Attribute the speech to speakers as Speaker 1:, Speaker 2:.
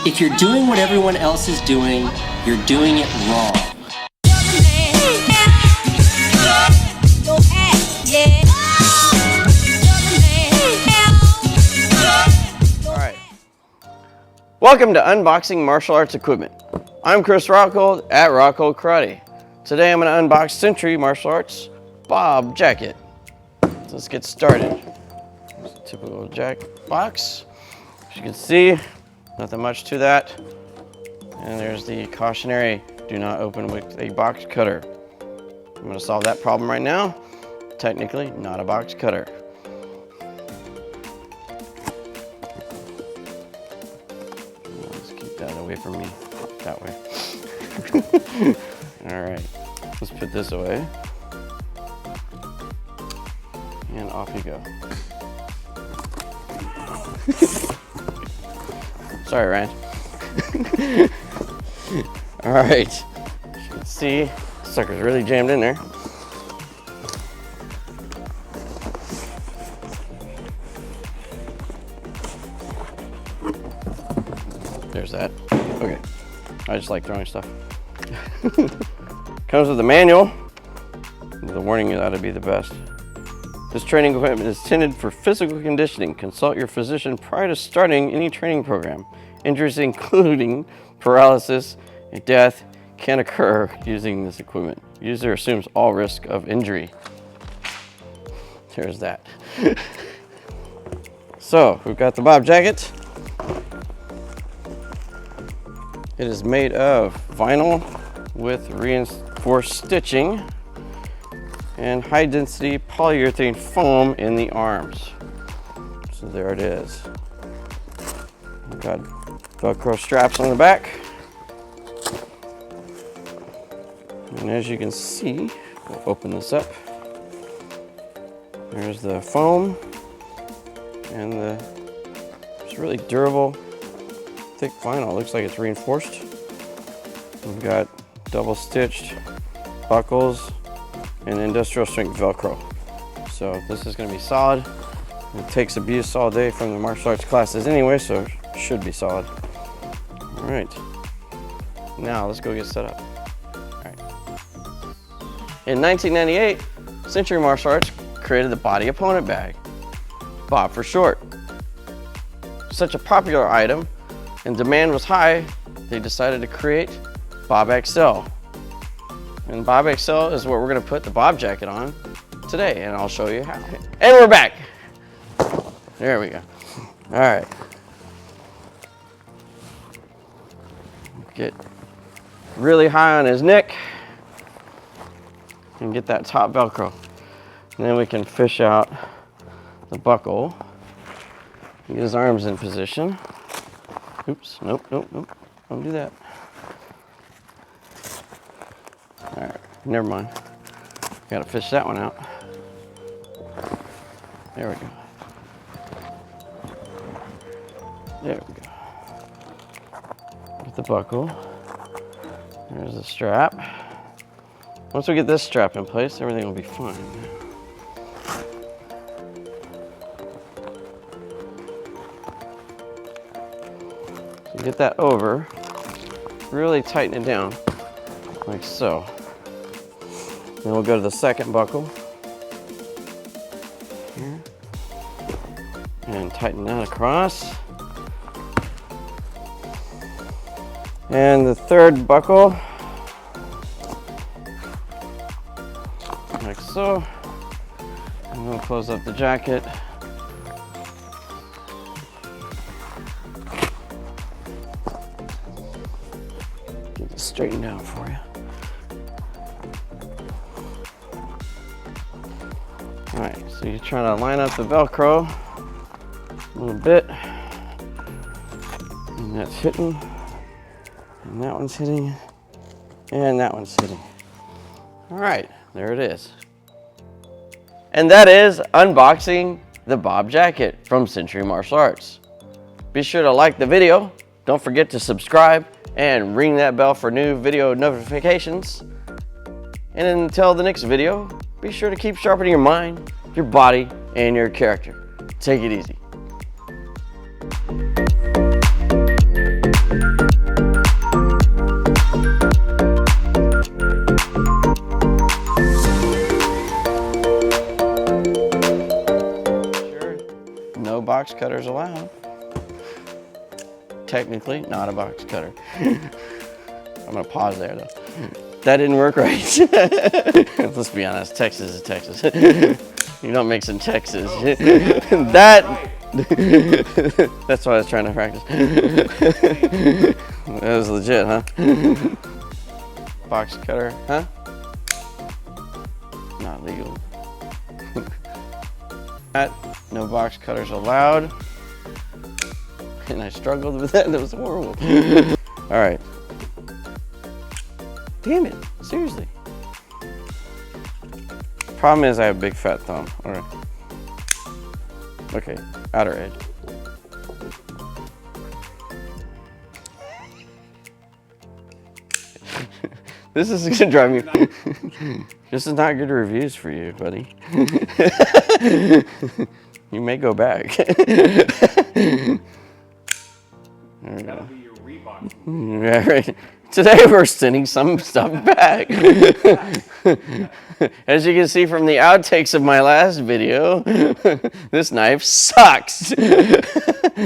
Speaker 1: If you're doing what everyone else is doing, you're doing it wrong.
Speaker 2: Alright. Welcome to Unboxing Martial Arts Equipment. I'm Chris Rockhold at Rockhold Karate. Today I'm going to unbox Century Martial Arts Bob Jacket. So let's get started. There's a typical jack box. As you can see, nothing much to that. And there's the cautionary, do not open with a box cutter. I'm going to solve that problem right now. Technically, not a box cutter. Let's keep that away from me, that way. All right, let's put this away. And off you go. Sorry, Ryan. All right, as you can see, sucker's really jammed in there. There's that. Okay, I just like throwing stuff. Comes with a manual. The warning ought to be the best. This training equipment is intended for physical conditioning. Consult your physician prior to starting any training program. Injuries including paralysis and death can occur using this equipment. User assumes all risk of injury. There's that. So we've got the Bob Jacket. It is made of vinyl with reinforced stitching and high density polyurethane foam in the arms. So there it is. We've got Velcro straps on the back. And as you can see, we'll open this up. There's the foam and it's really durable, thick vinyl. It looks like it's reinforced. We've got double stitched buckles and industrial strength Velcro. So this is going to be solid. It takes abuse all day from the martial arts classes anyway, so it should be solid. All right, now let's go get set up. All right. In 1998, Century Martial Arts created the Body Opponent Bag, Bob for short. Such a popular item and demand was high, they decided to create Bob XL. And Bob XL is what we're going to put the Bob Jacket on today, and I'll show you how. And we're back. There we go. All right. Get really high on his neck and get that top Velcro. And then we can fish out the buckle. Get his arms in position. Oops, nope, don't do that. All right, never mind. Gotta fish that one out. There we go. There we go. Get the buckle. There's the strap. Once we get this strap in place, everything will be fine. So get that over. Really tighten it down, like so. Then we'll go to the second buckle here and tighten that across. And the third buckle, like so. And we'll close up the jacket. Get this straightened out for you. All right, so you're trying to line up the Velcro a little bit, and that's hitting, and that one's hitting, and that one's hitting. All right, there it is. And that is unboxing the Bob Jacket from Century Martial Arts. Be sure to like the video, don't forget to subscribe, and ring that bell for new video notifications. And until the next video, be sure to keep sharpening your mind, your body, and your character. Take it easy. box cutters allowed. Technically, not a box cutter. I'm gonna pause there though. That didn't work right. Let's be honest, Texas is Texas. You don't mix in Texas. That's what I was trying to practice. That was legit, huh? Box cutter, huh? Not legal. No box cutters allowed. And I struggled with that. That was horrible. All right. Damn it. Seriously. Problem is I have a big fat thumb. All right. Okay. Outer edge. This is gonna drive me. This is not good reviews for you, buddy. You may go back.
Speaker 3: That'll be your Reebok.
Speaker 2: Yeah, right. Today we're sending some stuff back. As you can see from the outtakes of my last video, this knife sucks.